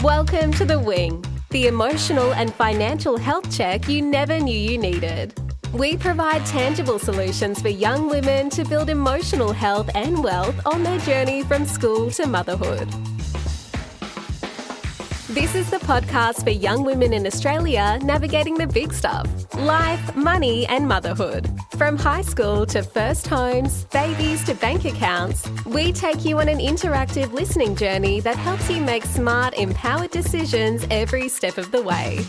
Welcome to The Wing, the emotional and financial health check you never knew you needed. We provide tangible solutions for young women to build emotional health and wealth on their journey from school to motherhood. This is the podcast for young women in Australia navigating the big stuff: life, money, and motherhood. From high school to first homes, babies to bank accounts, we take you on an interactive listening journey that helps you make smart, empowered decisions every step of the way.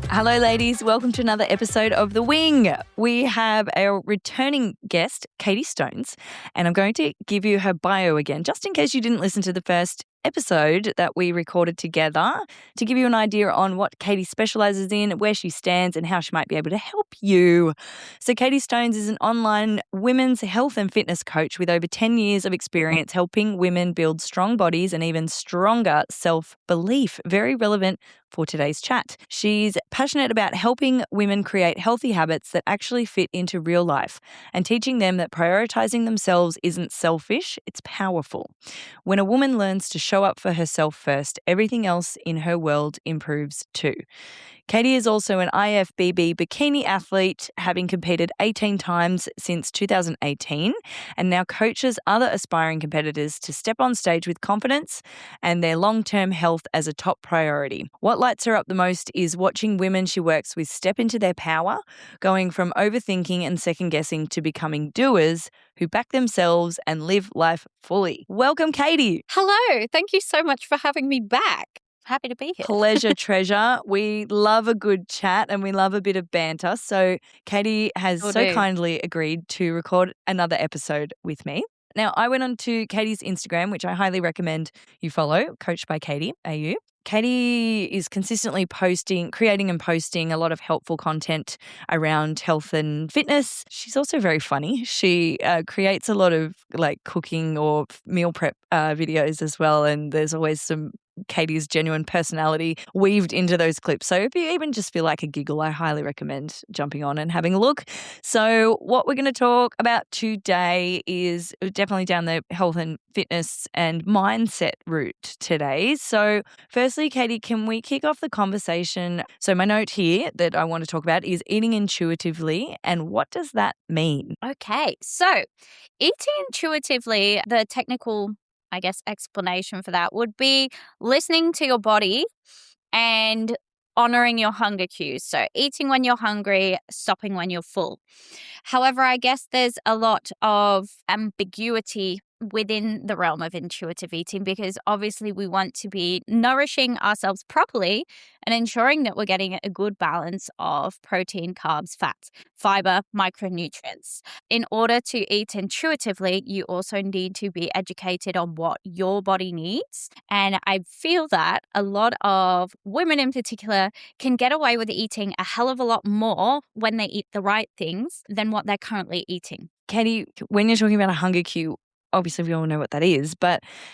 Hello, ladies. Welcome to another episode of The Wing. We have a returning guest, Katie Stones, and I'm going to give you her bio again, just in case you didn't listen to the first episode that we recorded together, to give you an idea on what Katie specialises in, where she stands, and how she might be able to help you. So Katie Stones is an online women's health and fitness coach with over 10 years of experience helping women build strong bodies and even stronger self-belief. Very relevant for today's chat. She's passionate about helping women create healthy habits that actually fit into real life and teaching them that prioritizing themselves isn't selfish, it's powerful. When a woman learns to show up for herself first, everything else in her world improves too. Katie is also an IFBB bikini athlete, having competed 18 times since 2018, and now coaches other aspiring competitors to step on stage with confidence and their long-term health as a top priority. What lights her up the most is watching women she works with step into their power, going from overthinking and second-guessing to becoming doers who back themselves and live life fully. Welcome, Katie. Hello. Thank you so much for having me back. Happy to be here. Pleasure, treasure. We love a good chat and we love a bit of banter. So Katie has kindly agreed to record another episode with me. Now, I went on to Katie's Instagram, which I highly recommend you follow, Coached by Katie, AU. Katie is consistently creating and posting a lot of helpful content around health and fitness. She's also very funny. She creates a lot of cooking or meal prep videos as well. And there's always some Katie's genuine personality weaved into those clips. So if you even just feel like a giggle, I highly recommend jumping on and having a look. So what we're going to talk about today is definitely down the health and fitness and mindset route today. So firstly, Katie, can we kick off the conversation? So my note here that I want to talk about is eating intuitively, and what does that mean? Okay, so eating intuitively, the technical explanation for that would be listening to your body and honoring your hunger cues. So eating when you're hungry, stopping when you're full. However, I guess there's a lot of ambiguity within the realm of intuitive eating, because obviously we want to be nourishing ourselves properly and ensuring that we're getting a good balance of protein, carbs, fats, fiber, micronutrients. In order to eat intuitively, you also need to be educated on what your body needs. And I feel that a lot of women in particular can get away with eating a hell of a lot more when they eat the right things than what they're currently eating. Katie, when you're talking about a hunger cue, obviously we all know what that is,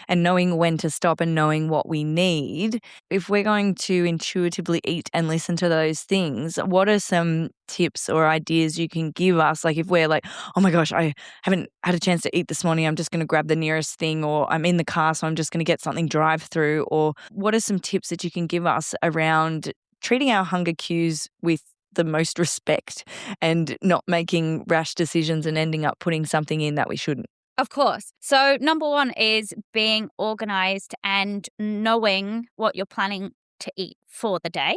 and knowing when to stop and knowing what we need, if we're going to intuitively eat and listen to those things, what are some tips or ideas you can give us? Like if we're like, oh my gosh, I haven't had a chance to eat this morning, I'm just going to grab the nearest thing, or I'm in the car, so I'm just going to get something drive through, or what are some tips that you can give us around treating our hunger cues with the most respect and not making rash decisions and ending up putting something in that we shouldn't? Of course. So number one is being organized and knowing what you're planning to eat for the day.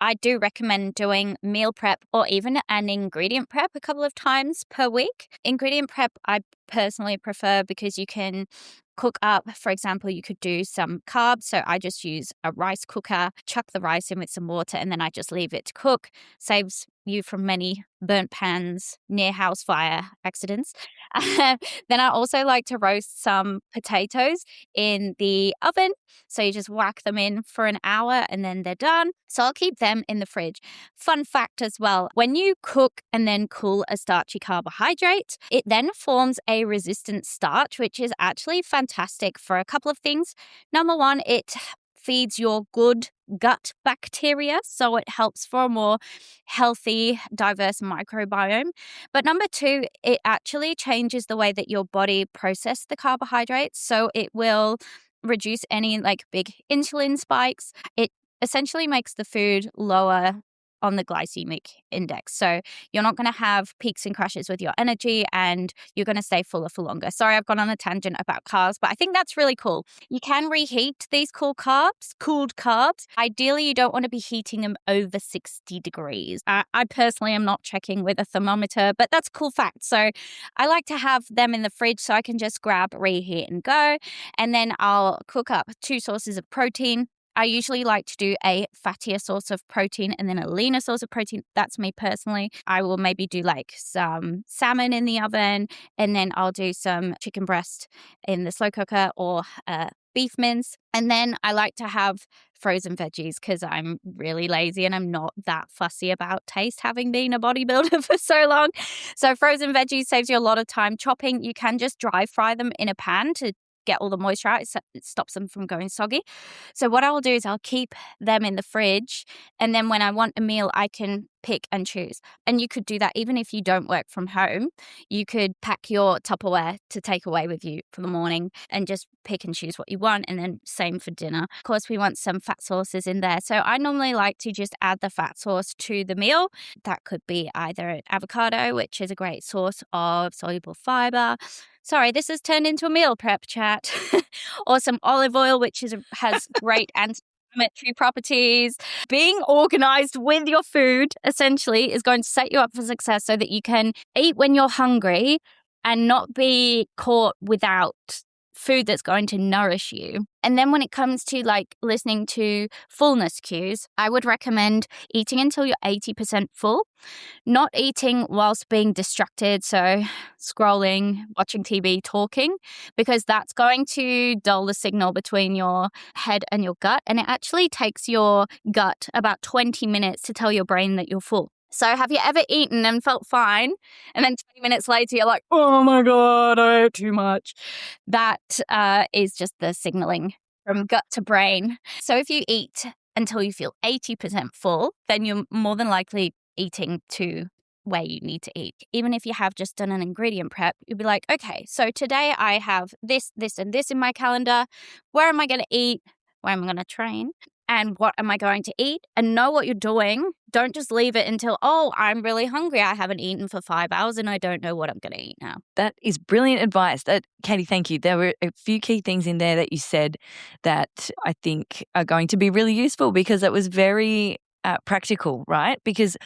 I do recommend doing meal prep or even an ingredient prep a couple of times per week. Ingredient prep I personally prefer because you can cook up, for example, you could do some carbs. So I just use a rice cooker, chuck the rice in with some water, and then I just leave it to cook. Saves you from many burnt pans, near house fire accidents. Then I also like to roast some potatoes in the oven. So you just whack them in for an hour and then they're done. So I'll keep them in the fridge. Fun fact as well, when you cook and then cool a starchy carbohydrate, it then forms a resistant starch, which is actually fantastic for a couple of things. Number one, it feeds your good gut bacteria, so it helps for a more healthy, diverse microbiome. But number two, it actually changes the way that your body processes the carbohydrates, so it will reduce any like big insulin spikes. It essentially makes the food lower on the glycemic index. So you're not going to have peaks and crashes with your energy, and you're going to stay fuller for longer. Sorry, I've gone on a tangent about carbs, but I think that's really cool. You can reheat these cooled carbs. Ideally, you don't want to be heating them over 60 degrees. I personally am not checking with a thermometer, but that's a cool fact. So I like to have them in the fridge so I can just grab, reheat and go. And then I'll cook up 2 sources of protein. I usually like to do a fattier source of protein and then a leaner source of protein. That's me personally. I will maybe do like some salmon in the oven, and then I'll do some chicken breast in the slow cooker, or beef mince. And then I like to have frozen veggies because I'm really lazy and I'm not that fussy about taste, having been a bodybuilder for so long. So frozen veggies saves you a lot of time chopping. You can just dry fry them in a pan to get all the moisture out. It stops them from going soggy. So what I will do is I'll keep them in the fridge, and then when I want a meal, I can pick and choose. And you could do that even if you don't work from home. You could pack your Tupperware to take away with you for the morning and just pick and choose what you want, and then same for dinner. Of course, we want some fat sources in there. So I normally like to just add the fat source to the meal. That could be either an avocado, which is a great source of soluble fiber. Sorry, this has turned into a meal prep chat. Or some olive oil, which has great anti-inflammatory properties. Being organized with your food, essentially, is going to set you up for success so that you can eat when you're hungry and not be caught without food that's going to nourish you. And then when it comes to like listening to fullness cues, I would recommend eating until you're 80% full, not eating whilst being distracted. So scrolling, watching TV, talking, because that's going to dull the signal between your head and your gut. And it actually takes your gut about 20 minutes to tell your brain that you're full. So have you ever eaten and felt fine, and then 20 minutes later you're like, oh my God, I ate too much? That is just the signaling from gut to brain. So if you eat until you feel 80% full, then you're more than likely eating to where you need to eat. Even if you have just done an ingredient prep, you'll be like, okay, so today I have this, this, and this in my calendar. Where am I going to eat? Where am I going to train? And what am I going to eat? And know what you're doing. Don't just leave it until, oh, I'm really hungry. I haven't eaten for 5 hours and I don't know what I'm going to eat now. That is brilliant advice. Katie, thank you. There were a few key things in there that you said that I think are going to be really useful, because it was very practical, right? Because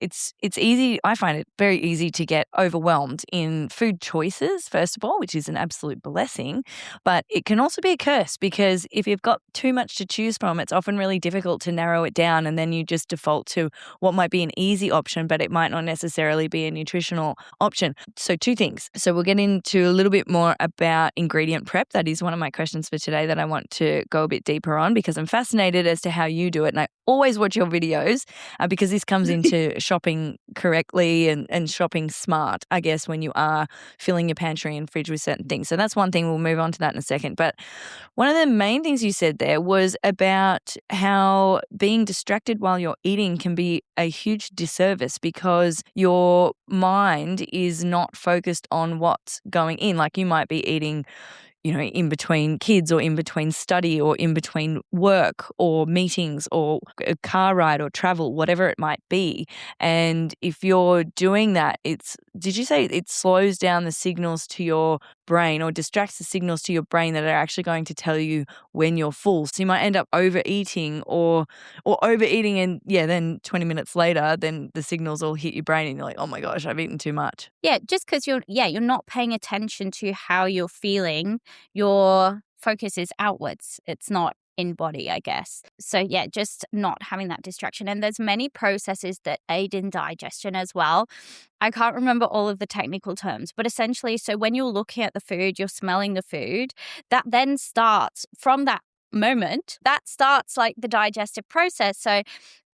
it's easy. I find it very easy to get overwhelmed in food choices, first of all, which is an absolute blessing, but it can also be a curse, because if you've got too much to choose from, it's often really difficult to narrow it down, and then you just default to what might be an easy option, but it might not necessarily be a nutritional option. So 2 things. So we'll get into a little bit more about ingredient prep. That is one of my questions for today that I want to go a bit deeper on, because I'm fascinated as to how you do it, and I always watch your videos because this comes into shopping correctly and shopping smart, I guess, when you are filling your pantry and fridge with certain things. So that's one thing. We'll move on to that in a second. But one of the main things you said there was about how being distracted while you're eating can be a huge disservice, because your mind is not focused on what's going in. Like, you might be eating, in between kids, or in between study, or in between work or meetings or a car ride or travel, whatever it might be. And if you're doing that, did you say it slows down the signals to your brain, or distracts the signals to your brain that are actually going to tell you when you're full? So you might end up overeating or overeating, and then 20 minutes later, then the signals all hit your brain and you're like, oh my gosh, I've eaten too much. Yeah, just because you're not paying attention to how you're feeling, your focus is outwards. It's not in body, I guess. So just not having that distraction. And there's many processes that aid in digestion as well. I can't remember all of the technical terms, but essentially, so when you're looking at the food, you're smelling the food, that then starts from that moment, that starts like the digestive process. So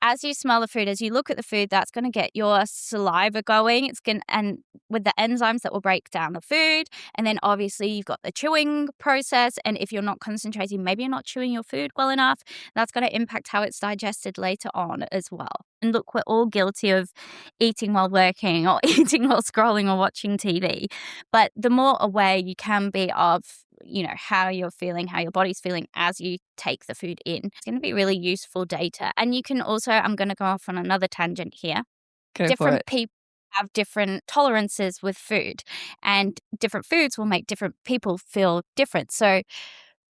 as you smell the food, as you look at the food, that's going to get your saliva going. And with the enzymes that will break down the food. And then obviously you've got the chewing process. And if you're not concentrating, maybe you're not chewing your food well enough, that's going to impact how it's digested later on as well. And look, we're all guilty of eating while working, or eating while scrolling or watching TV. But the more aware you can be of how you're feeling, how your body's feeling as you take the food in. It's going to be really useful data. And you can also, I'm going to go off on another tangent here. Go for Different it. people have different tolerances with food, and different foods will make different people feel different. So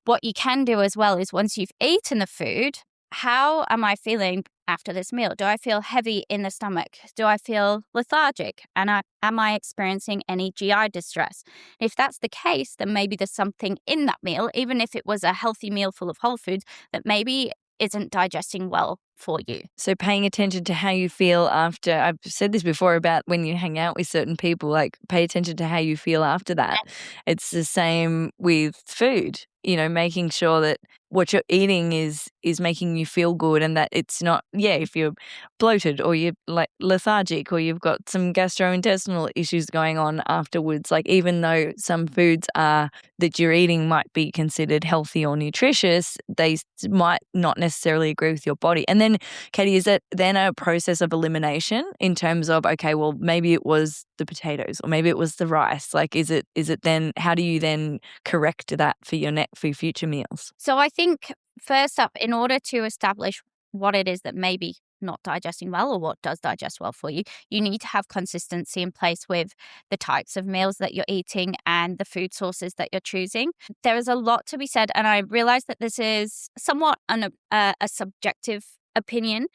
what you can do as well is, once you've eaten the food, how am I feeling after this meal? Do I feel heavy in the stomach? Do I feel lethargic? And am I experiencing any GI distress? If that's the case, then maybe there's something in that meal, even if it was a healthy meal full of whole foods, that maybe isn't digesting well for you. So paying attention to how you feel after, I've said this before about when you hang out with certain people, like pay attention to how you feel after that. It's the same with food, making sure that what you're eating is making you feel good, and that it's not, if you're bloated or you're like lethargic or you've got some gastrointestinal issues going on afterwards, like even though some foods that you're eating might be considered healthy or nutritious, they might not necessarily agree with your body. And then, Katie, is it then a process of elimination in terms of, okay, well, maybe it was the potatoes or maybe it was the rice? Like, is it then, how do you then correct that for your future meals? So I think first up, in order to establish what it is that maybe not digesting well or what does digest well for you, you need to have consistency in place with the types of meals that you're eating and the food sources that you're choosing. There is a lot to be said, and I realize that this is somewhat a subjective opinion,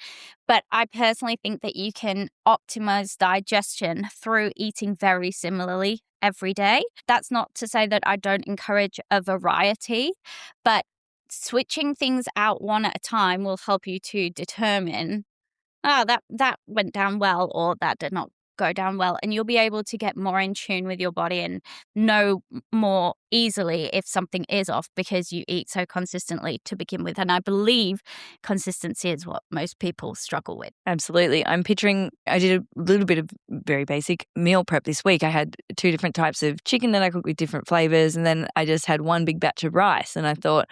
but I personally think that you can optimize digestion through eating very similarly every day. That's not to say that I don't encourage a variety, but switching things out one at a time will help you to determine, that went down well, or that did not go down well. And you'll be able to get more in tune with your body and know more easily if something is off, because you eat so consistently to begin with. And I believe consistency is what most people struggle with. Absolutely. I'm picturing, I did a little bit of very basic meal prep this week. I had 2 different types of chicken that I cooked with different flavors, and then I just had one big batch of rice. And I thought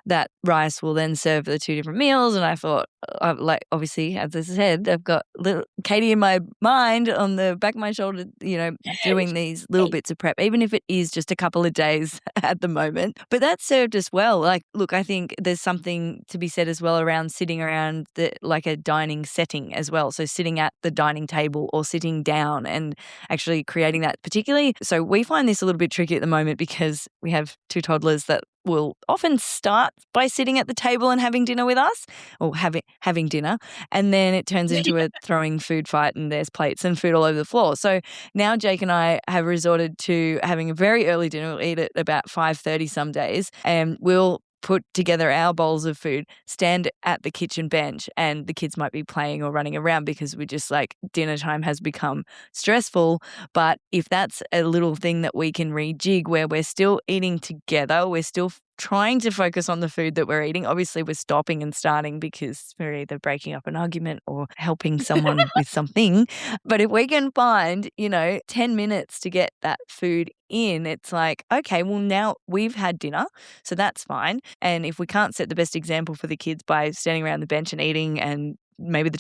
that rice will then serve the 2 different meals. And I thought, obviously, as I said, I've got little Katie in my mind on the back of my shoulder, doing these little bits of prep, even if it is just a couple of days at the moment. But that served us well. Like, look, I think there's something to be said as well around sitting around like a dining setting as well. So sitting at the dining table or sitting down and actually creating that particularly. So we find this a little bit tricky at the moment because we have 2 toddlers that will often start by sitting at the table and having dinner with us, or having dinner, and then it turns into a throwing food fight and there's plates and food all over the floor. So now Jake and I have resorted to having a very early dinner. We'll eat at about 5:30 some days, and we'll put together our bowls of food, stand at the kitchen bench, and the kids might be playing or running around because we just like dinner time has become stressful. But if that's a little thing that we can rejig where we're still eating together, we're still trying to focus on the food that we're eating. Obviously, we're stopping and starting because we're either breaking up an argument or helping someone with something. But if we can find, 10 minutes to get that food in, it's like, okay, well, now we've had dinner, so that's fine. And if we can't set the best example for the kids by standing around the bench and eating, and maybe the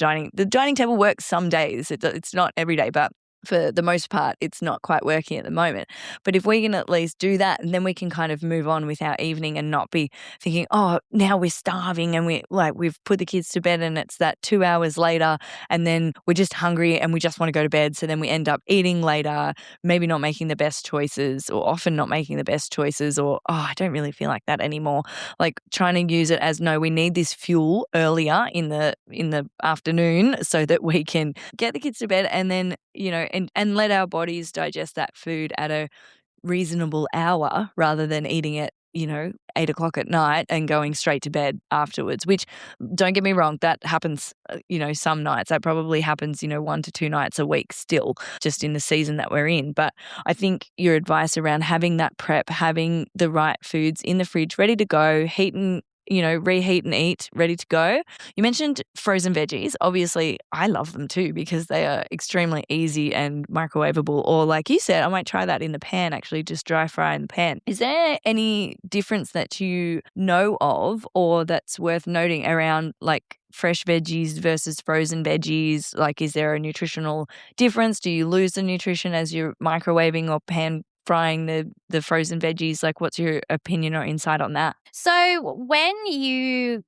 dining table works some days, it's not every day, but for the most part, it's not quite working at the moment. But if we can at least do that, and then we can kind of move on with our evening and not be thinking, oh, now we're starving and we've put the kids to bed and it's that 2 hours later and then we're just hungry and we just want to go to bed. So then we end up eating later, maybe not making the best choices, or often not making the best choices, or, oh, I don't really feel like that anymore. Like trying to use it as, no, we need this fuel earlier in the afternoon so that we can get the kids to bed and then, and let our bodies digest that food at a reasonable hour rather than eating it, 8 o'clock at night and going straight to bed afterwards, which, don't get me wrong, that happens, some nights. That probably happens, 1 to 2 nights a week still, just in the season that we're in. But I think your advice around having that prep, having the right foods in the fridge ready to go, reheat and eat, ready to go. You mentioned frozen veggies. Obviously, I love them too because they are extremely easy and microwavable. Or like you said, I might try that in the pan, actually, just dry fry in the pan. Is there any difference that you know of or that's worth noting around like fresh veggies versus frozen veggies? Like, is there a nutritional difference? Do you lose the nutrition as you're microwaving or pan frying the frozen veggies? Like, what's your opinion or insight on that? So when you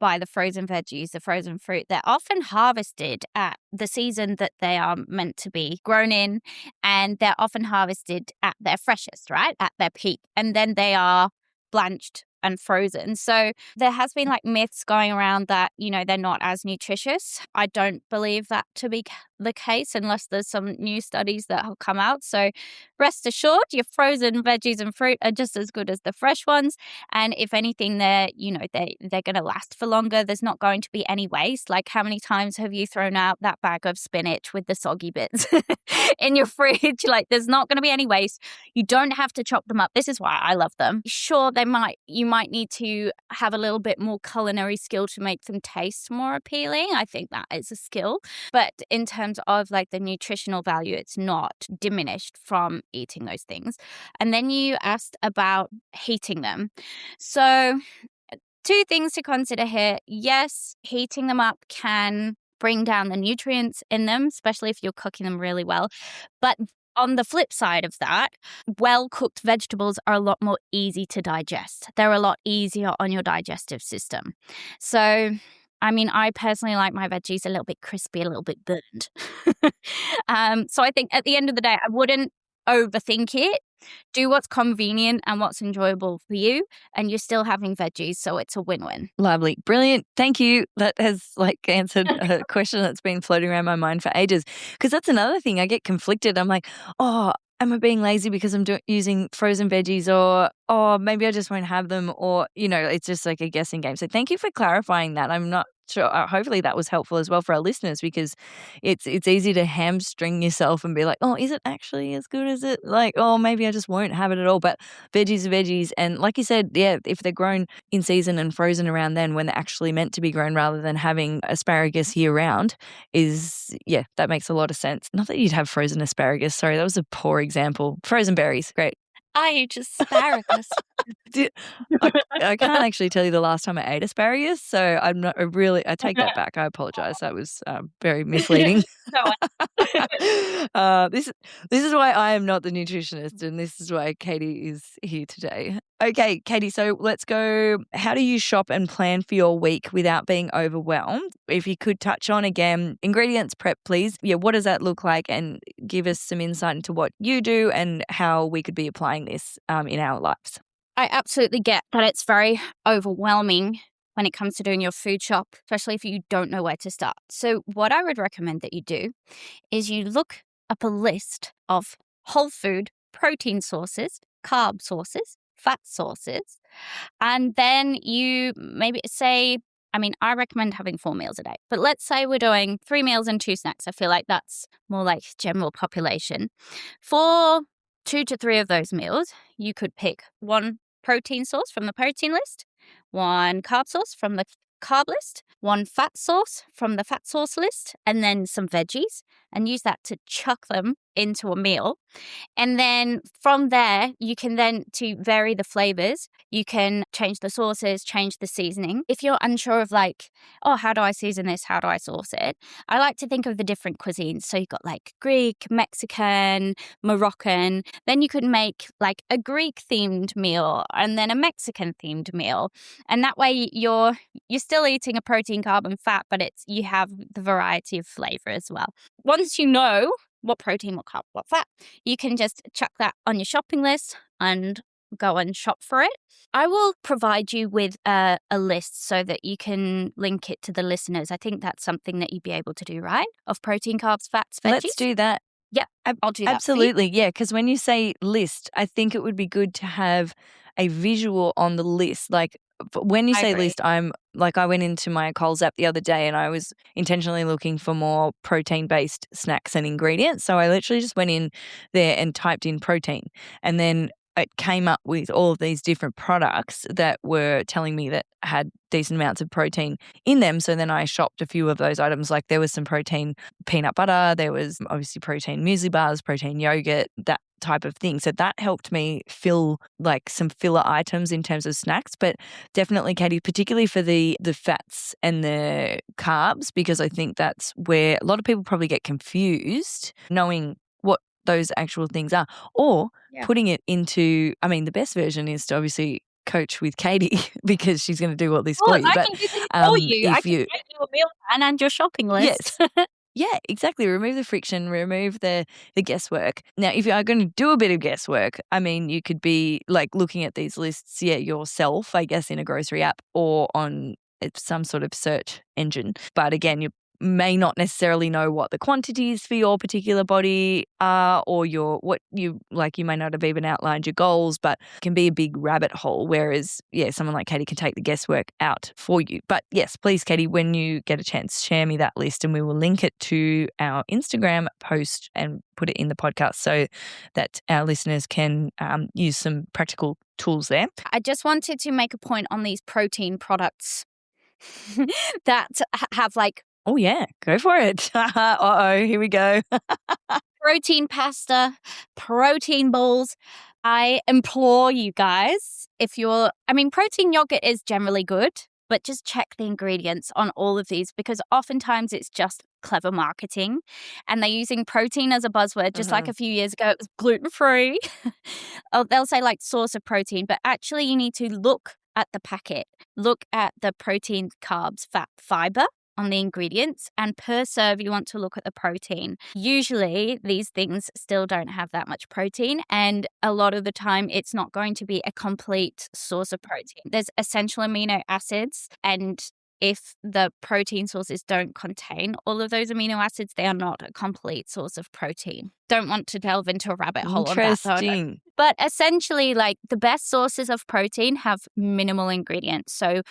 buy the frozen veggies, the frozen fruit, they're often harvested at the season that they are meant to be grown in, and they're often harvested at their freshest, right? At their peak. And then they are blanched and frozen. So there has been like myths going around that, they're not as nutritious. I don't believe that to be the case unless there's some new studies that have come out. So rest assured, your frozen veggies and fruit are just as good as the fresh ones. And if anything, they're going to last for longer. There's not going to be any waste. Like, how many times have you thrown out that bag of spinach with the soggy bits in your fridge? Like, there's not going to be any waste. You don't have to chop them up. This is why I love them. Sure, you might need to have a little bit more culinary skill to make them taste more appealing. I think that is a skill. But in terms of like the nutritional value, it's not diminished from eating those things. And then you asked about heating them. So 2 things to consider here. Yes, heating them up can bring down the nutrients in them, especially if you're cooking them really well. But on the flip side of that, well-cooked vegetables are a lot more easy to digest. They're a lot easier on your digestive system. So, I personally like my veggies a little bit crispy, a little bit burnt. So I think at the end of the day, I wouldn't overthink it. Do what's convenient and what's enjoyable for you, and you're still having veggies, so it's a win-win. Lovely. Brilliant. Thank you. That has answered a question that's been floating around my mind for ages. Because that's another thing. I get conflicted. I'm like, oh, am I being lazy because I'm using frozen veggies, or maybe I just won't have them, or, it's just like a guessing game. So thank you for clarifying that. I'm not sure. Hopefully that was helpful as well for our listeners, because it's easy to hamstring yourself and be like, oh, is it actually as good as it? Like, oh, maybe I just won't have it at all. But veggies are veggies. And like you said, yeah, if they're grown in season and frozen around then when they're actually meant to be grown, rather than having asparagus year round, that makes a lot of sense. Not that you'd have frozen asparagus. Sorry, that was a poor example. Frozen berries, great. I eat asparagus. I can't actually tell you the last time I ate asparagus, so I'm not I take that back. I apologize. That was very misleading. This is why I am not the nutritionist, and this is why Katie is here today. Okay, Katie, so let's go. How do you shop and plan for your week without being overwhelmed? If you could touch on, again, ingredients prep, please. Yeah, what does that look like? And give us some insight into what you do and how we could be applying this in our lives. I absolutely get that it's very overwhelming when it comes to doing your food shop, especially if you don't know where to start. So what I would recommend that you do is you look up a list of whole food protein sources, carb sources, fat sources, and then you maybe say, I recommend having 4 meals a day, but let's say we're doing 3 meals and 2 snacks. I feel like that's more like general population. For 2 to 3 of those meals, you could pick 1 protein source from the protein list, 1 carb source from the carb list, 1 fat source from the fat source list, and then some veggies, and use that to chuck them into a meal. And then from there, you can then, to vary the flavors, you can change the sauces, change the seasoning. If you're unsure of like, oh, how do I season this? How do I sauce it? I like to think of the different cuisines. So you've got like Greek, Mexican, Moroccan. Then you could make like a Greek themed meal and then a Mexican themed meal. And that way you're still eating a protein, carb, and fat, but you have the variety of flavor as well. Once you know what protein, what carb, what fat, you can just chuck that on your shopping list and go and shop for it. I will provide you with a list so that you can link it to the listeners. I think that's something that you'd be able to do, right? Of protein, carbs, fats, veggies. Let's do that. Yeah, I'll do that. Absolutely, yeah, because when you say list, I think it would be good to have a visual on the list. Like, when you say list, I went into my Coles app the other day and I was intentionally looking for more protein-based snacks and ingredients. So I literally just went in there and typed in protein, and then it came up with all of these different products that were telling me that had decent amounts of protein in them. So then I shopped a few of those items. Like, there was some protein peanut butter, there was obviously protein muesli bars, protein yogurt, that type of thing. So that helped me fill like some filler items in terms of snacks. But definitely, Katie, particularly for the fats and the carbs, because I think that's where a lot of people probably get confused, knowing what those actual things are, or Yeah. putting it into, I mean, the best version is to obviously coach with Katie because she's going to do all this for Well, you. I But can do this for you. I if can you, make you a meal plan and your shopping list. yes, yeah, exactly. Remove the friction, remove the guesswork. Now, if you are going to do a bit of guesswork, I mean, you could be like looking at these lists, yourself, I guess, in a grocery app or on some sort of search engine. But again, you may not necessarily know what the quantities for your particular body are, or what you like. You may not have even outlined your goals, but it can be a big rabbit hole. Whereas, someone like Katie can take the guesswork out for you. But yes, please, Katie, when you get a chance, share me that list and we will link it to our Instagram post and put it in the podcast so that our listeners can use some practical tools there. I just wanted to make a point on these protein products that have like Oh, yeah, go for it. Uh-oh, here we go. protein pasta, protein balls. I implore you guys, protein yogurt is generally good, but just check the ingredients on all of these because oftentimes it's just clever marketing and they're using protein as a buzzword. Just like a few years ago, it was gluten-free. They'll say like source of protein, but actually you need to look at the packet, look at the protein, carbs, fat, fiber on the ingredients, and per serve you want to look at the protein. Usually these things still don't have that much protein, and a lot of the time it's not going to be a complete source of protein. There's essential amino acids, and if the protein sources don't contain all of those amino acids, they are not a complete source of protein. Don't want to delve into a rabbit hole on that. Interesting. But essentially, like the best sources of protein have minimal ingredients. So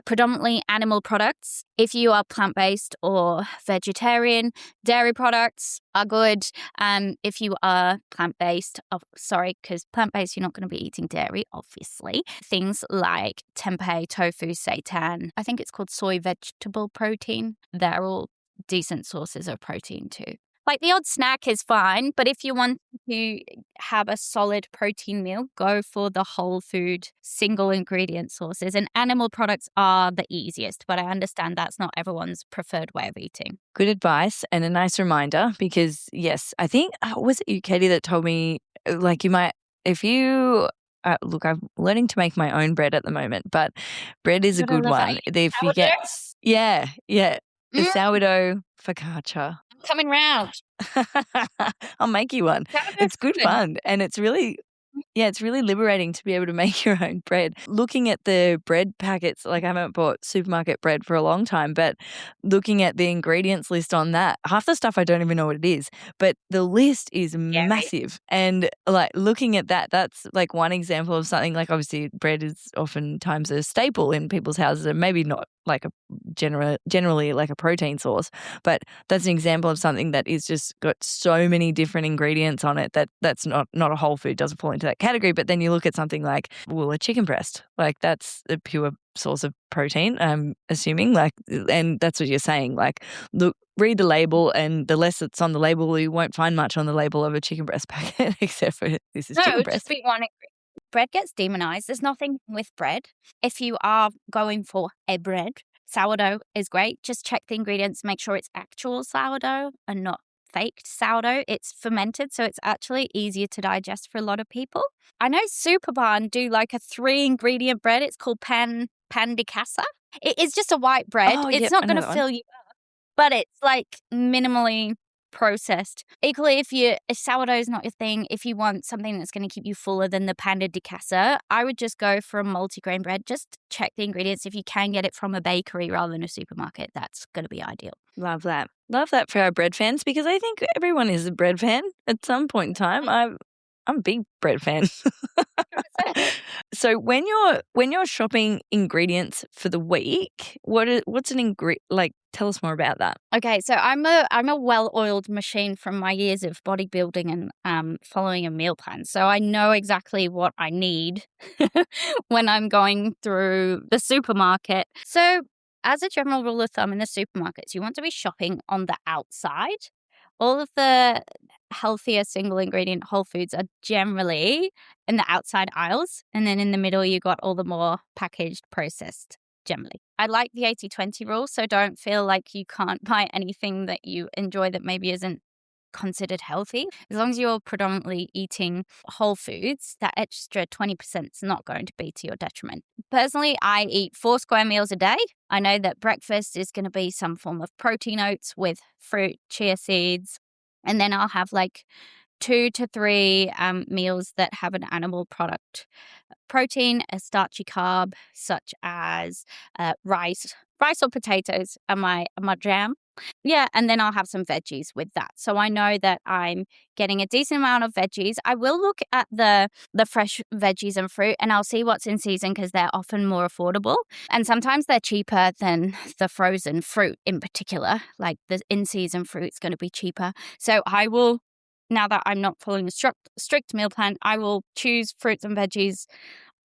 predominantly animal products. If you are plant-based or vegetarian, dairy products are good. If you are plant-based, because plant-based, you're not going to be eating dairy, obviously. Things like tempeh, tofu, seitan. I think it's called soy vegetable protein. They're all decent sources of protein too. Like the odd snack is fine, but if you want to have a solid protein meal, go for the whole food, single ingredient sources. And animal products are the easiest, but I understand that's not everyone's preferred way of eating. Good advice and a nice reminder because, yes, I think, was it you, Katie, that told me, like you might, if you... look, I'm learning to make my own bread at the moment, but bread is a good one. If you get, the sourdough focaccia. Coming round. I'll make you one. It's good fun, and it's really liberating to be able to make your own bread. Looking at the bread packets, like I haven't bought supermarket bread for a long time, but looking at the ingredients list on that, half the stuff I don't even know what it is, but the list is massive. And like looking at that, that's like one example of something like obviously bread is oftentimes a staple in people's houses and maybe not like a generally like a protein source, but that's an example of something that is just got so many different ingredients on it that's not a whole food, doesn't fall into that category. But then you look at something like, well, a chicken breast, like that's a pure source of protein, I'm assuming, like, and that's what you're saying, like, look, read the label, and the less it's on the label, you won't find much on the label of a chicken breast packet except for this is chicken breast. Just be one ingredient. Bread gets demonized. There's nothing with bread. If you are going for a bread, sourdough is great. Just check the ingredients, make sure it's actual sourdough and not faked sourdough. It's fermented, so it's actually easier to digest for a lot of people. I know Superbarn do like a 3-ingredient bread. It's called pan di casa. It is just a white bread. It's not going to fill you up, but it's like minimally processed. Equally, if sourdough is not your thing, if you want something that's going to keep you fuller than the pan di casa, I would just go for a multigrain bread. Just check the ingredients. If you can get it from a bakery rather than a supermarket, that's going to be ideal. Love that. Love that for our bread fans, because I think everyone is a bread fan at some point in time. I'm a big bread fan. So when you're shopping ingredients for the week, what's an ingredient, like, tell us more about that. Okay, so I'm a well-oiled machine from my years of bodybuilding and following a meal plan. So I know exactly what I need when I'm going through the supermarket. So as a general rule of thumb in the supermarkets, you want to be shopping on the outside. All of the healthier single ingredient whole foods are generally in the outside aisles. And then in the middle, you got all the more packaged, processed generally. I like the 80-20 rule, so don't feel like you can't buy anything that you enjoy that maybe isn't considered healthy. As long as you're predominantly eating whole foods, that extra 20% is not going to be to your detriment. Personally, I eat 4 square meals a day. I know that breakfast is going to be some form of protein oats with fruit, chia seeds, and then I'll have like 2 to 3 meals that have an animal product. Protein, a starchy carb such as rice or potatoes are my jam. Yeah, and then I'll have some veggies with that. So I know that I'm getting a decent amount of veggies. I will look at the fresh veggies and fruit, and I'll see what's in season because they're often more affordable. And sometimes they're cheaper than the frozen fruit in particular. Like the in-season fruit's going to be cheaper. So I will, now that I'm not following a strict meal plan, I will choose fruits and veggies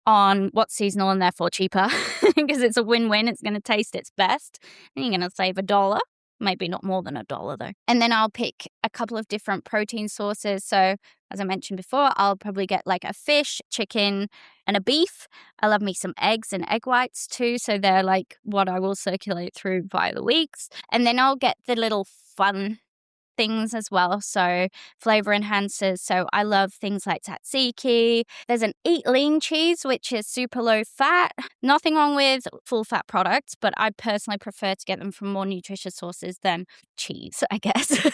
on what's seasonal and therefore cheaper because it's a win-win. It's going to taste its best and you're going to save $1. Maybe not more than $1 though. And then I'll pick a couple of different protein sources. So as I mentioned before, I'll probably get like a fish, chicken, and a beef. I love me some eggs and egg whites too. So they're like what I will circulate through via the weeks. And then I'll get the little fun things as well, so flavor enhancers. So I love things like tzatziki. There's an Eat Lean cheese, which is super low fat. Nothing wrong with full fat products, but I personally prefer to get them from more nutritious sources than cheese, I guess,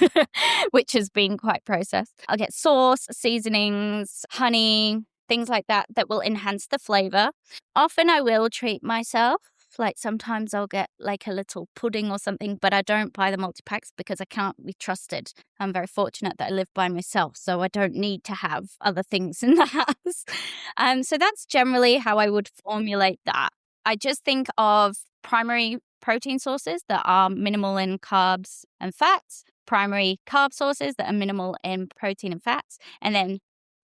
which has been quite processed. I'll get sauce, seasonings, honey, things like that will enhance the flavor. Often I will treat myself. Like sometimes I'll get like a little pudding or something, but I don't buy the multi-packs because I can't be trusted. I'm very fortunate that I live by myself, so I don't need to have other things in the house. So that's generally how I would formulate that. I just think of primary protein sources that are minimal in carbs and fats, primary carb sources that are minimal in protein and fats, and then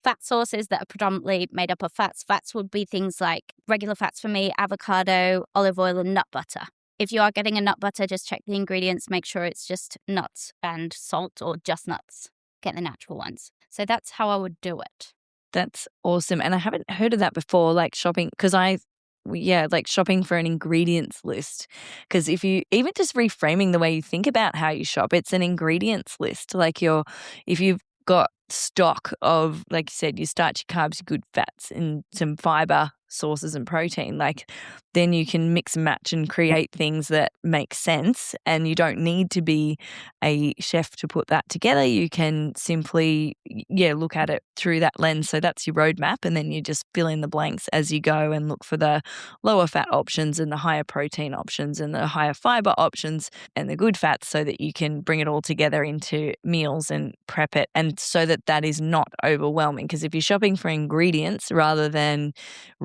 fat sources that are predominantly made up of fats. Fats would be things like regular fats for me, avocado, olive oil, and nut butter. If you are getting a nut butter, just check the ingredients. Make sure it's just nuts and salt or just nuts. Get the natural ones. So that's how I would do it. That's awesome. And I haven't heard of that before, like shopping, because like shopping for an ingredients list. Because if you even just reframing the way you think about how you shop, it's an ingredients list. Like if you've got stock of, like you said, your starchy carbs, your good fats, and some fiber sources and protein, like then you can mix and match and create things that make sense, and you don't need to be a chef to put that together. You can simply look at it through that lens. So that's your roadmap, and then you just fill in the blanks as you go and look for the lower fat options and the higher protein options and the higher fiber options and the good fats, so that you can bring it all together into meals and prep it, and so that is not overwhelming. Because if you're shopping for ingredients rather than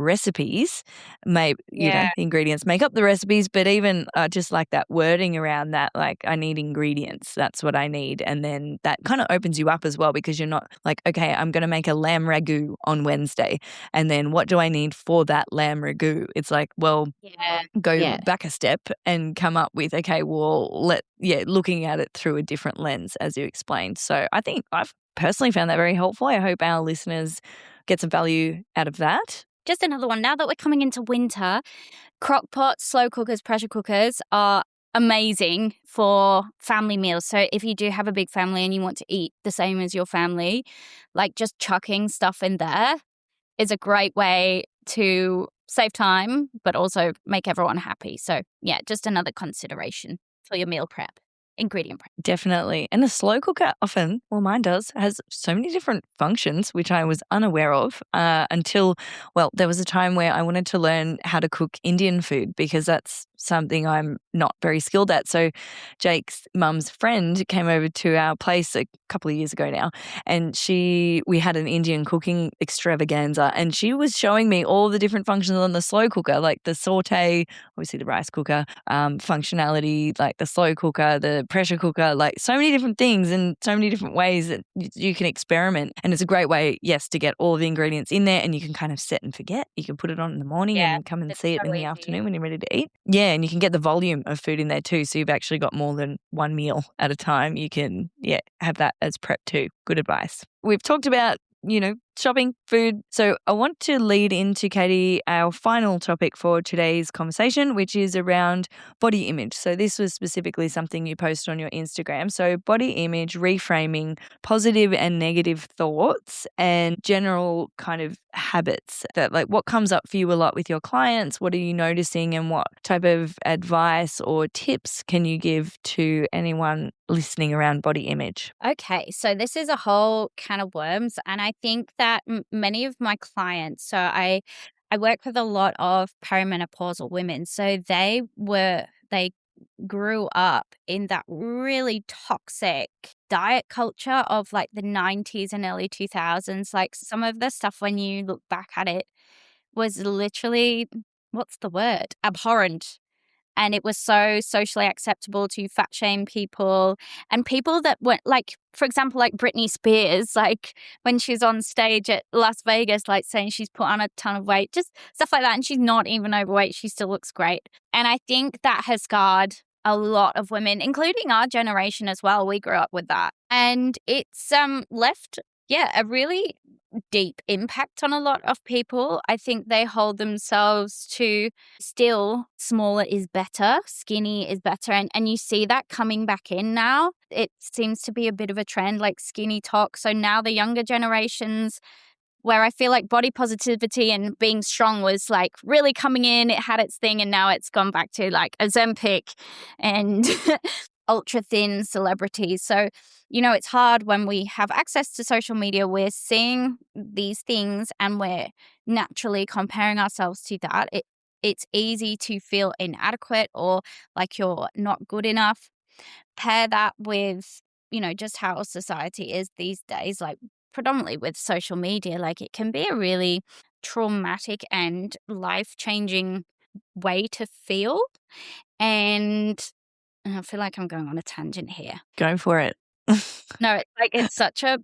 recipes, the ingredients make up the recipes, but even just like that wording around that, like I need ingredients, that's what I need. And then that kind of opens you up as well, because you're not like, okay, I'm going to make a lamb ragu on Wednesday, and then what do I need for that lamb ragu? It's like, well, go back a step and come up with, okay, well, looking at it through a different lens, as you explained. So I think I've personally found that very helpful. I hope our listeners get some value out of that. Just another one. Now that we're coming into winter, crock pots, slow cookers, pressure cookers are amazing for family meals. So if you do have a big family and you want to eat the same as your family, like just chucking stuff in there is a great way to save time, but also make everyone happy. So just another consideration for your meal prep. Ingredient prep. Definitely. And the slow cooker often, well, mine does, has so many different functions, which I was unaware of until there was a time where I wanted to learn how to cook Indian food, because that's something I'm not very skilled at. So Jake's mum's friend came over to our place a couple of years ago now, and we had an Indian cooking extravaganza, and she was showing me all the different functions on the slow cooker, like the saute, obviously the rice cooker, functionality, like the slow cooker, the pressure cooker, like so many different things and so many different ways that you can experiment. And it's a great way, to get all the ingredients in there, and you can kind of set and forget. You can put it on in the morning and come and see it in the afternoon when you're ready to eat. Yeah, and you can get the volume of food in there too. So you've actually got more than one meal at a time. You can, have that as prep too. Good advice. We've talked about, shopping, food. So I want to lead into, Katie, our final topic for today's conversation, which is around body image. So this was specifically something you posted on your Instagram. So body image, reframing positive and negative thoughts and general kind of habits that, like, what comes up for you a lot with your clients? What are you noticing, and what type of advice or tips can you give to anyone listening around body image? Okay, so this is a whole can of worms, and I think that many of my clients, so I work with a lot of perimenopausal women, so they grew up in that really toxic diet culture of like the 90s and early 2000s. Like some of the stuff when you look back at it was literally, what's the word? Abhorrent. And it was so socially acceptable to fat shame people, and people that were like, for example, like Britney Spears, like when she's on stage at Las Vegas, like saying she's put on a ton of weight, just stuff like that. And she's not even overweight. She still looks great. And I think that has scarred a lot of women, including our generation as well. We grew up with that. And it's left, a really deep impact on a lot of people. I think they hold themselves to still smaller is better, skinny is better. And you see that coming back in now. It seems to be a bit of a trend, like skinny talk. So now the younger generations, where I feel like body positivity and being strong was like really coming in, it had its thing, and now it's gone back to like Ozempic and ultra thin celebrities. So, it's hard when we have access to social media. We're seeing these things and we're naturally comparing ourselves to that. It's easy to feel inadequate or like you're not good enough. Pair that with, just how society is these days, like predominantly with social media, like it can be a really traumatic and life-changing way to feel. And I feel like I'm going on a tangent here. Go for it. No, it's such a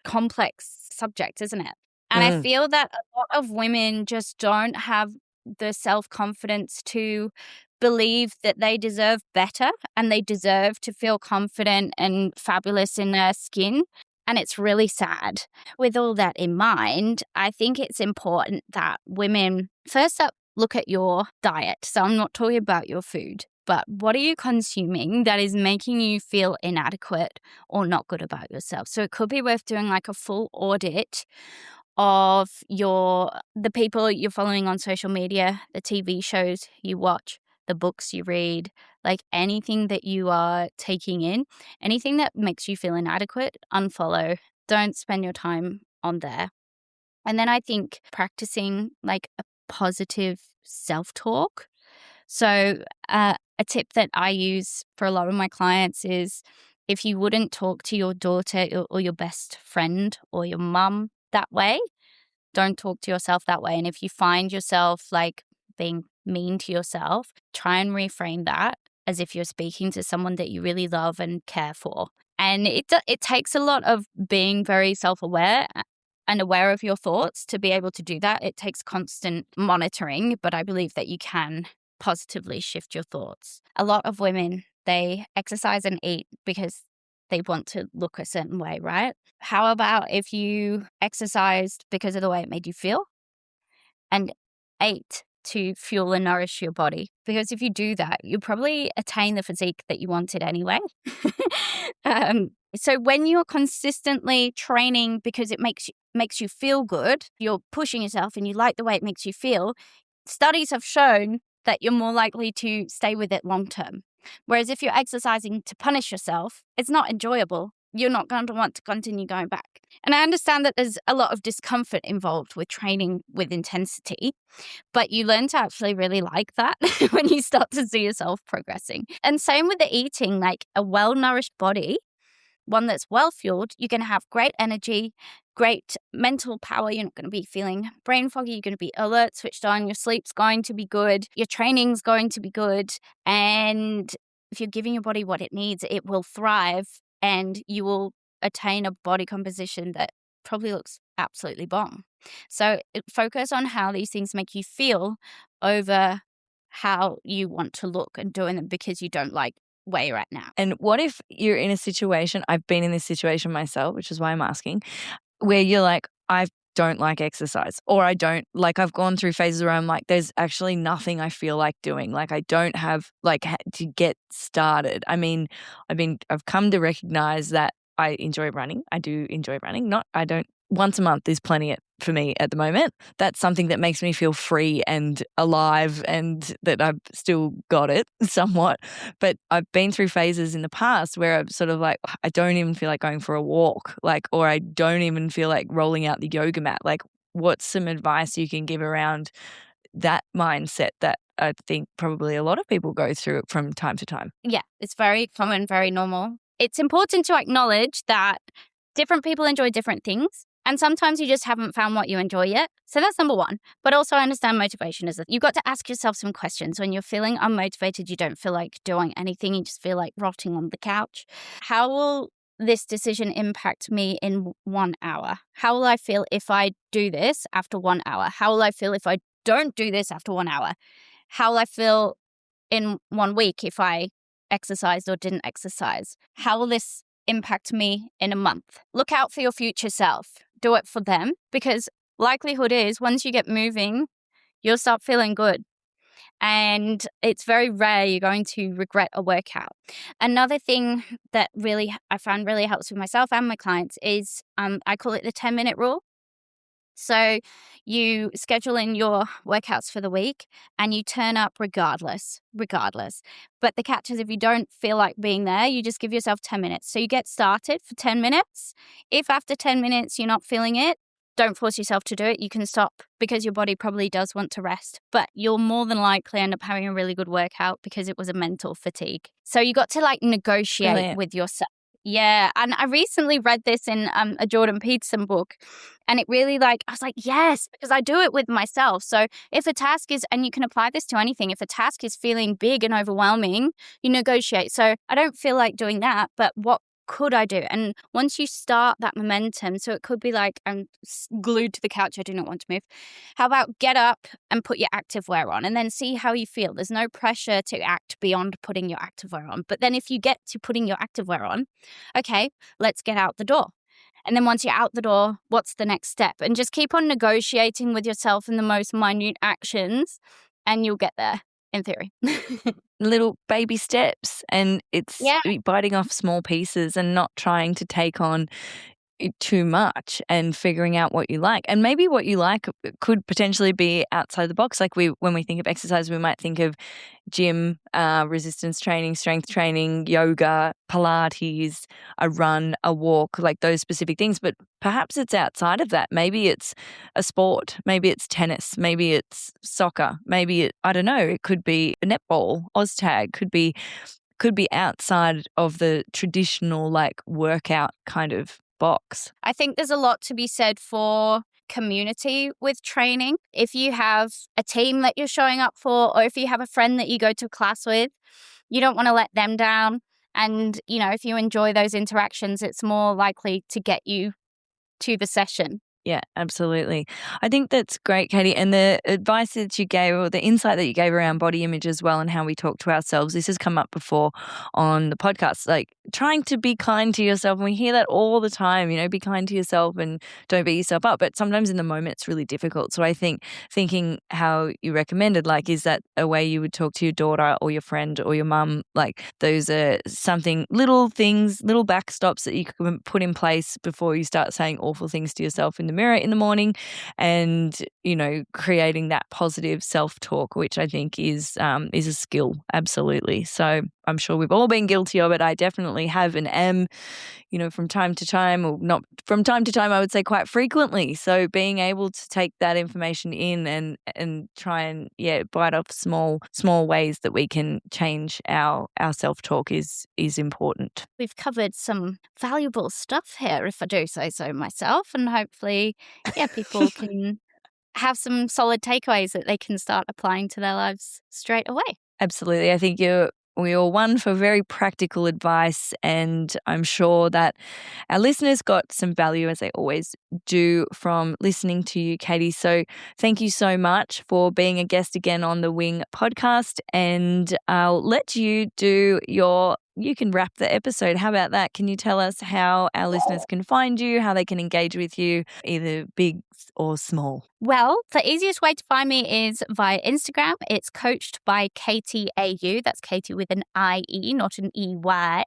complex subject, isn't it? And I feel that a lot of women just don't have the self-confidence to believe that they deserve better and they deserve to feel confident and fabulous in their skin. And it's really sad. With all that in mind, I think it's important that women, first up, look at your diet. So I'm not talking about your food, but what are you consuming that is making you feel inadequate or not good about yourself? So it could be worth doing like a full audit of the people you're following on social media, the TV shows you watch, the books you read, like anything that you are taking in, anything that makes you feel inadequate, unfollow. Don't spend your time on there. And then I think practicing like a positive self-talk. So a tip that I use for a lot of my clients is if you wouldn't talk to your daughter or your best friend or your mum that way, don't talk to yourself that way. And if you find yourself like being mean to yourself, try and reframe that as if you're speaking to someone that you really love and care for. And it takes a lot of being very self-aware and aware of your thoughts to be able to do that. It takes constant monitoring, but I believe that you can positively shift your thoughts. A lot of women, they exercise and eat because they want to look a certain way, right? How about if you exercised because of the way it made you feel and ate to fuel and nourish your body? Because if you do that, you'll probably attain the physique that you wanted anyway. So when you're consistently training because it makes you feel good, you're pushing yourself and you like the way it makes you feel, studies have shown that you're more likely to stay with it long term. Whereas if you're exercising to punish yourself, it's not enjoyable. You're not going to want to continue going back. And I understand that there's a lot of discomfort involved with training with intensity, but you learn to actually really like that when you start to see yourself progressing. And same with the eating, like a well-nourished body, one that's well-fueled, you're going to have great energy, great mental power. You're not going to be feeling brain foggy. You're going to be alert, switched on. Your sleep's going to be good. Your training's going to be good. And if you're giving your body what it needs, it will thrive and you will attain a body composition that probably looks absolutely bomb. So focus on how these things make you feel over how you want to look and doing them because you don't like where you're at now. And what if you're in a situation, I've been in this situation myself, which is why I'm asking, where you're like, I've don't like exercise, or I don't like, I've gone through phases where I'm like, there's actually nothing I feel like doing. Like I don't have like to get started. I mean, I've come to recognize that I enjoy running. I do enjoy running. Once a month is plenty for me at the moment. That's something that makes me feel free and alive, and that I've still got it somewhat. But I've been through phases in the past where I'm sort of like, I don't even feel like going for a walk, like, or I don't even feel like rolling out the yoga mat. Like, what's some advice you can give around that mindset that I think probably a lot of people go through from time to time? Yeah, it's very common, very normal. It's important to acknowledge that different people enjoy different things. And sometimes you just haven't found what you enjoy yet. So that's number one. But also I understand motivation is that you've got to ask yourself some questions. When you're feeling unmotivated, you don't feel like doing anything, you just feel like rotting on the couch. How will this decision impact me in 1 hour? How will I feel if I do this after 1 hour? How will I feel if I don't do this after 1 hour? How will I feel in 1 week if I exercised or didn't exercise? How will this impact me in a month? Look out for your future self. Do it for them, because likelihood is once you get moving, you'll start feeling good. And it's very rare you're going to regret a workout. Another thing that really I found really helps with myself and my clients is I call it the 10-minute rule. So you schedule in your workouts for the week and you turn up regardless. But the catch is if you don't feel like being there, you just give yourself 10 minutes. So you get started for 10 minutes. If after 10 minutes you're not feeling it, don't force yourself to do it. You can stop because your body probably does want to rest. But you'll more than likely end up having a really good workout because it was a mental fatigue. So you got to like negotiate Brilliant. with yourself. Yeah. And I recently read this in a Jordan Peterson book. And it really I was like, yes, because I do it with myself. So if a task is, and you can apply this to anything, if a task is feeling big and overwhelming, you negotiate. So I don't feel like doing that, but what could I do? And once you start that momentum, so it could be like, I'm glued to the couch, I do not want to move. How about get up and put your activewear on and then see how you feel? There's no pressure to act beyond putting your activewear on. But then if you get to putting your activewear on, okay, let's get out the door. And then once you're out the door, what's the next step? And just keep on negotiating with yourself in the most minute actions and you'll get there, in theory. Little baby steps, and it's Yeah. biting off small pieces and not trying to take on too much, and figuring out what you like. And maybe what you like could potentially be outside the box. Like when we think of exercise, we might think of gym, resistance training, strength training, yoga, Pilates, a run, a walk, like those specific things. But perhaps it's outside of that. Maybe it's a sport. Maybe it's tennis. Maybe it's soccer. Maybe I don't know. It could be netball, Oztag. Could be outside of the traditional like workout kind of box. I think there's a lot to be said for community with training. If you have a team that you're showing up for, or if you have a friend that you go to class with, you don't want to let them down. And, if you enjoy those interactions, it's more likely to get you to the session. Yeah, absolutely. I think that's great, Katie. And the advice that you gave, or the insight that you gave around body image as well, and how we talk to ourselves, this has come up before on the podcast, like trying to be kind to yourself. And we hear that all the time, be kind to yourself and don't beat yourself up. But sometimes in the moment, it's really difficult. So I think thinking how you recommended, like, is that a way you would talk to your daughter or your friend or your mum? Like, those are something, little things, little backstops that you can put in place before you start saying awful things to yourself in the mirror in the morning, and creating that positive self-talk, which I think is a skill. Absolutely. So I'm sure we've all been guilty of it. I definitely have and am, from time to time, or not from time to time, I would say quite frequently. So being able to take that information in and try and bite off small ways that we can change our self-talk is important. We've covered some valuable stuff here, if I do say so myself, and hopefully, people can have some solid takeaways that they can start applying to their lives straight away. Absolutely. I think we are one for very practical advice, and I'm sure that our listeners got some value, as they always do, from listening to you, Katie. So thank you so much for being a guest again on the Wing podcast, and I'll let you do your you can wrap the episode. How about that? Can you tell us how our listeners can find you, how they can engage with you, either big or small? Well, the easiest way to find me is via Instagram. It's coached by Katie AU. That's Katie with an IE, not an EY.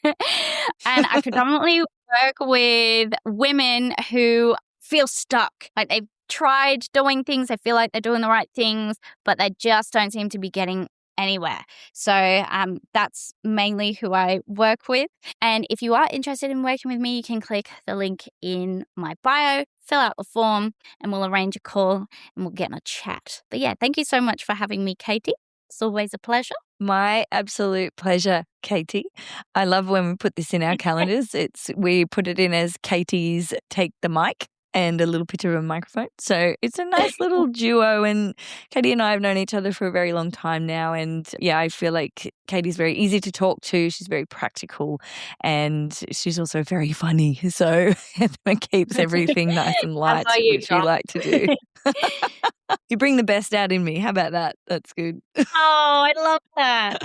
And I predominantly work with women who feel stuck. Like they've tried doing things, they feel like they're doing the right things, but they just don't seem to be getting anywhere. So that's mainly who I work with. And if you are interested in working with me, you can click the link in my bio, fill out the form, and we'll arrange a call and we'll get in a chat. But yeah, thank you so much for having me, Katie. It's always a pleasure. My absolute pleasure, Katie. I love when we put this in our calendars. We put it in as Katie's Take the Mic and a little picture of a microphone. So it's a nice little duo, and Katie and I have known each other for a very long time now, and yeah, I feel like Katie's very easy to talk to. She's very practical and she's also very funny. So it keeps everything nice and light, which you like to do. You bring the best out in me. How about that? That's good. Oh, I love that.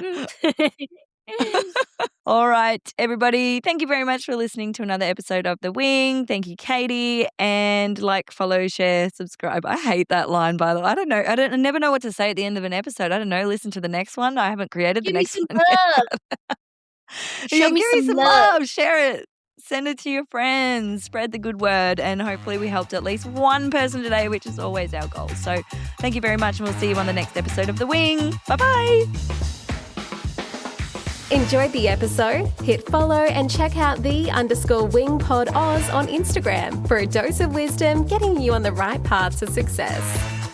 All right, everybody. Thank you very much for listening to another episode of The Wing. Thank you, Katie. And like, follow, share, subscribe. I hate that line, by the way. I don't know. I never know what to say at the end of an episode. I don't know. Listen to the next one. I haven't created the next one. Show me some love. Share it. Send it to your friends. Spread the good word. And hopefully we helped at least one person today, which is always our goal. So thank you very much. And we'll see you on the next episode of The Wing. Bye-bye. Enjoyed the episode? Hit follow and check out _wingpod Oz on Instagram for a dose of wisdom getting you on the right path to success.